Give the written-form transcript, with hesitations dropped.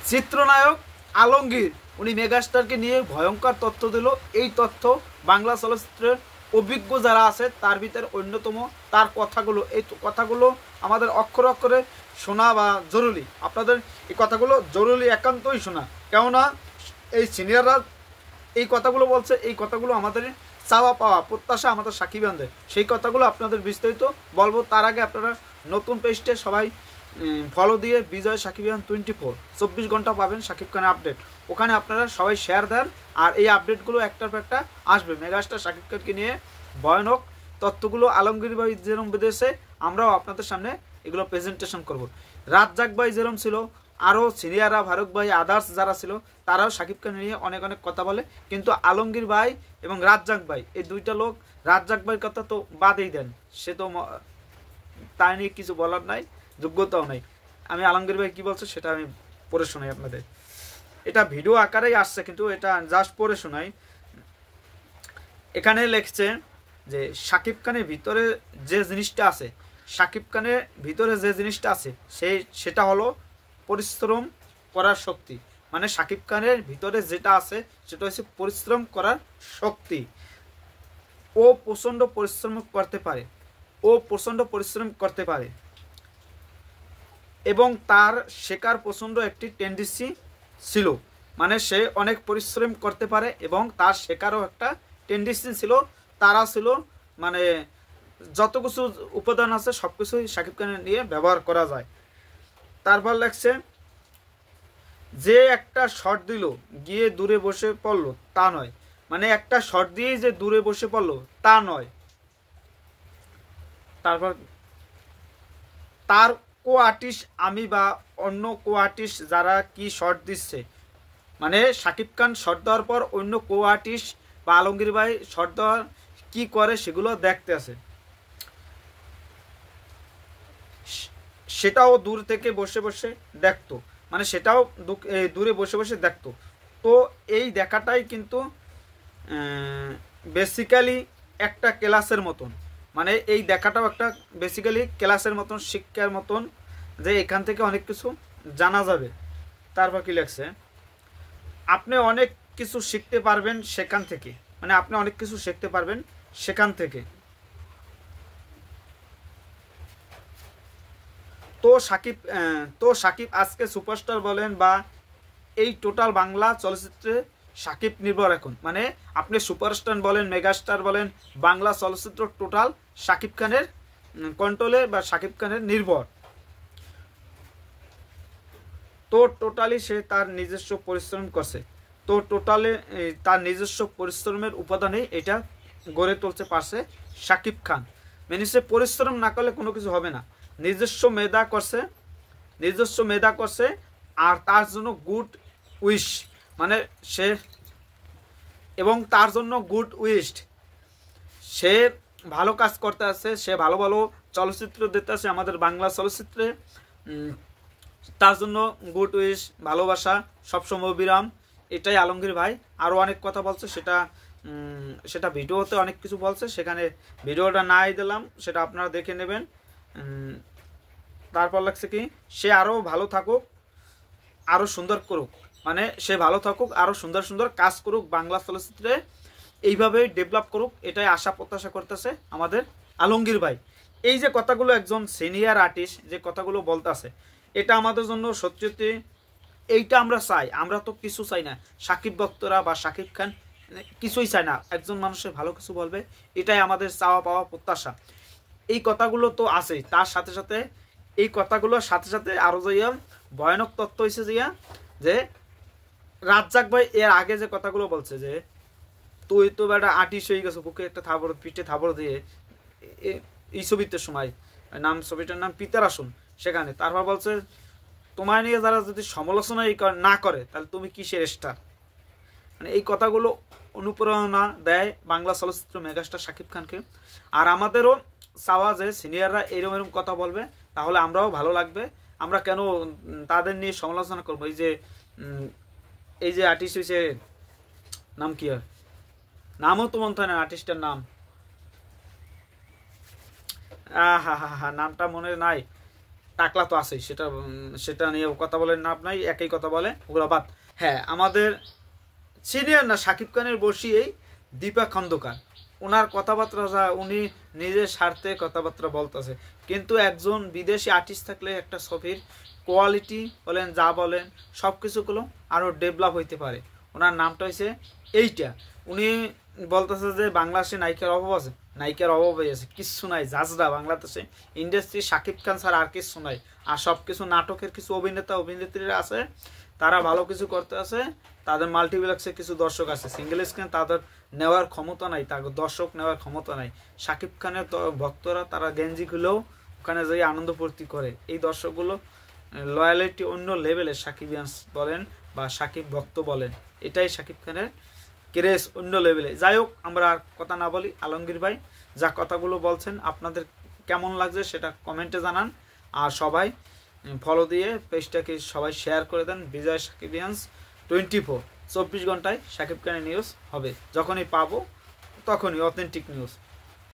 চিত্রনায়ক আলমগীর উনি মেগাস্টারকে নিয়ে ভয়ঙ্কর তথ্য দিল। এই তথ্য বাংলা চলচ্চিত্রের অভিজ্ঞ যারা আছে তার ভিতরে অন্যতম। তার কথাগুলো, এই কথাগুলো আমাদের অক্ষরে অক্ষরে শোনা বা জরুরি। আপনাদের এই কথাগুলো জরুরি, একান্তই শোনা। কেননা এই সিনিয়ররা এই কথাগুলো বলছে, এই কথাগুলো আমাদের চাওয়া পাওয়া প্রত্যাশা আমাদের সাকিবিয়ানদের। সেই কথাগুলো আপনাদের বিস্তারিত বলবো। তার আগে আপনারা নতুন পেজটে সবাই ফলো দিয়ে বিজয় সাকিবিয়ান 24 24 ঘন্টা পাবেন সাকিব খানের আপডেট। ওখানে আপনারা সবাই শেয়ার দেন। আর এই আপডেটগুলো একটার পর একটা আসবে। মেগাস্টার সাকিব খানকে নিয়ে ভয়ানক তথ্যগুলো আলমগীর ভাই যেরকম বেঁধেছে, আমরাও আপনাদের সামনে এগুলো প্রেজেন্টেশন করব। রাজ্জাক ভাই যেরকম ছিল, আরও সিনিয়ররা ফারুক ভাই আদার্স যারা ছিল তারাও সাকিব খান নিয়ে অনেক অনেক কথা বলে। কিন্তু আলমগীর ভাই এবং রাজ্জাক ভাই, এই দুইটা লোক, রাজ্জাক ভাইয়ের কথা তো বাদেই দেন, সে তো তাই নিয়ে কিছু বলার নাই, যোগ্যতাও নাই। আমি আলমগীর ভাই কী বলছে সেটা আমি পড়ে শোনাই আপনাদের। এটা ভিডিও আকারেই আসছে, কিন্তু এটা জাস্ট পড়ে শোনাই। এখানে লিখছে যে সাকিব খানের ভিতরে যে জিনিসটা আছে, সাকিব খানের ভিতরে যে জিনিসটা আছে সেটা হলো পরিশ্রম করার শক্তি। মানে সাকিব খানের ভিতরে যেটা আছে সেটা হচ্ছে পরিশ্রম করার শক্তি। ও প্রচণ্ড পরিশ্রম করতে পারে, ও প্রচণ্ড পরিশ্রম করতে পারে এবং তার শেখার প্রচণ্ড একটি টেন্ডেন্সি ছিল। মানে সে অনেক পরিশ্রম করতে পারে এবং তার শেখারও একটা টেন্ডেন্সি ছিল। তারা ছিল মানে যত কিছু উপাদান আছে সব কিছুই সাকিব খানের নিয়ে ব্যবহার করা যায়। তারপর লাগছে যে একটা শট দিল গিয়ে দূরে বসে পড়লো তা নয়। মানে একটা শট দিয়েই যে দূরে বসে পড়লো তা নয়। তারপর তার কো আর্টিস্ট আমি বা অন্য কো আর্টিস্ট যারা কি শট দিচ্ছে, মানে সাকিব খান শট দেওয়ার পর অন্য কো আর্টিস্ট বা আলমগীর ভাই শট দেওয়ার কি করে সেগুলো দেখতে আছে, সেটাও দূর থেকে বসে বসে দেখতো। মানে সেটাও দূরে বসে বসে দেখতো। তো এই দেখাটাই কিন্তু বেসিক্যালি একটা ক্লাসের মতন। মানে এই দেখাটাও একটা বেসিক্যালি ক্লাসের মতন, শিক্ষার মতন, যে এখান থেকে অনেক কিছু জানা যাবে। তারপর কি লেখছে, আপনি অনেক কিছু শিখতে পারবেন সেখান থেকে। মানে আপনি অনেক কিছু শিখতে পারবেন সেখান থেকে। তো সাকিব আজকে সুপারস্টার বলেন বা এই টোটাল বাংলা চলচ্চিত্রে সাকিব নির্ভর এখন। মানে আপনি সুপারস্টার বলেন, মেগাস্টার বলেন, বাংলা চলচ্চিত্র টোটাল সাকিব খানের কন্ট্রোলে বা সাকিব খানের নির্ভর। তো টোটালি সে তার নিজস্ব পরিশ্রম করছে। তো টোটালে তার নিজস্ব পরিশ্রমের উপাদানেই এটা গড়ে তুলতে পারছে সাকিব খান। মানে সে পরিশ্রম না করলে কোনো কিছু হবে না। নিজস্ব মেধা করছে আর তার জন্য গুড উইশ, মানে সে এবং তার জন্য গুড উইশ, সে ভালো কাজ করতে আছে, সে ভালো ভালো চলচ্চিত্র দিতে আছে আমাদের বাংলা চলচ্চিত্রে। তার জন্য গুড উইশ, ভালোবাসা, সবসময় বিরাম। এটাই আলমগীর ভাই আরও অনেক কথা বলছে, সেটা ভিডিওতে অনেক কিছু বলছে, সেখানে ভিডিওটা নাই দিলাম, সেটা আপনারা দেখে নেবেন। তারপর লাগছে কি, সে আরও ভালো থাকুক, আরও সুন্দর করুক। মানে সে ভালো থাকুক, আরও সুন্দর সুন্দর কাজ করুক বাংলা চলচ্চিত্রে, এইভাবেই ডেভেলপ করুক, এটাই আশা প্রত্যাশা করতেছে আমাদের আলমগীর ভাই। এই যে কথাগুলো একজন সিনিয়র আর্টিস্ট যে কথাগুলো বলতেছে, এটা আমাদের জন্য সত্যি এইটা আমরা চাই। আমরা তো কিছু চাই না, সাকিব ভক্তরা বা সাকিব খান কিছুই চায় না, একজন মানুষের ভালো কিছু বলবে, এটাই আমাদের চাওয়া পাওয়া প্রত্যাশা। এই কথাগুলো তো আছেই, তার সাথে সাথে এই কথাগুলোর সাথে সাথে আরও যাইয়া ভয়ানক তথ্য হয়েছে যে রাজ্জাক ভাই এর আগে যে কথাগুলো বলছে যে তুই তো একটা আর্টিস্ট হয়ে গেছো, বুকে একটা থাবড়, পিঠে থাবড় দিয়ে এই ছবিতে সময় ছবিটার নাম পিতার আসন, সেখানে তারপর বলছে তোমায় নিয়ে যারা যদি সমালোচনাই না করে তাহলে তুমি কিসের স্টার। মানে এই কথাগুলো অনুপ্রেরণা দেয় বাংলা চলচ্চিত্র মেগাস্টার সাকিব খানকে। আর আমাদেরও চাওয়া যে সিনিয়ররা এরকম কথা বলবে, তাহলে আমরাও ভালো লাগবে। আমরা কেন তাদের নিয়ে সমালোচনা করবো? এই যে আর্টিস্ট হয়েছে, নাম কি হয়, নামও তো মনে হয় না আর্টিস্টের নাম, নামটা মনে নাই। টাকলা তো আছেই, সেটা নিয়ে কথা বলেন না আপনার, একই কথা বলে, ওগুলো বাদ। হ্যাঁ, আমাদের সিনিয়র না শাকিব খানের বসি এই দীপা খন্দকার, ওনার কথাবার্তা যা উনি নিজের স্বার্থে কথাবার্তা বলতেছে, কিন্তু একজন বিদেশি আর্টিস্ট থাকলে একটা ছবির কোয়ালিটি বলেন যা বলেন সব কিছুগুলো আরও ডেভেলপ হইতে পারে। ওনার নামটা হয়েছে এইটা। উনি বলতেছে যে বাংলাদেশে নায়িকার অভাব আছে, নায়িকার অভাব হয়ে আছে, কিচ্ছু নাই, জাজরা বাংলাদেশে ইন্ডাস্ট্রি শাকিব খান ছাড়া আর কিচ্ছু নাই। আর সব কিছু নাটকের কিছু অভিনেতা অভিনেত্রীরা আছে, তারা ভালো কিছু করতে আছে, তাদের মাল্টিপ্লেক্সে কিছু দর্শক আছে, সিঙ্গেল স্ক্রিন তাদের নেওয়ার ক্ষমতা নাই, তাদের দর্শক নেওয়ার ক্ষমতা নাই। শাকিব খানের ভক্তরা তারা গেঞ্জি খুলেও ওখানে যাই আনন্দ ফুর্তি করে। এই দর্শকগুলো লয়ালিটি অন্য লেভেলে, সাকিবিয়ান্স বলেন বা সাকিব ভক্ত বলেন, এটাই শাকিব খানের ক্রেজ অন্য লেভেলে। যাই হোক, আমরা আর কথা না বলি, আলমগীর ভাই যা কথাগুলো বলছেন আপনাদের কেমন লাগছে সেটা কমেন্টে জানান। আর সবাই ফলো দিয়ে পেজটাকে সবাই শেয়ার করে দেন। বিজয় সাকিবিয়ান্স 24, 24 ঘন্টায় শাকিব খানের নিউজ হবে, যখনই পাবো তখনই অথেন্টিক নিউজ।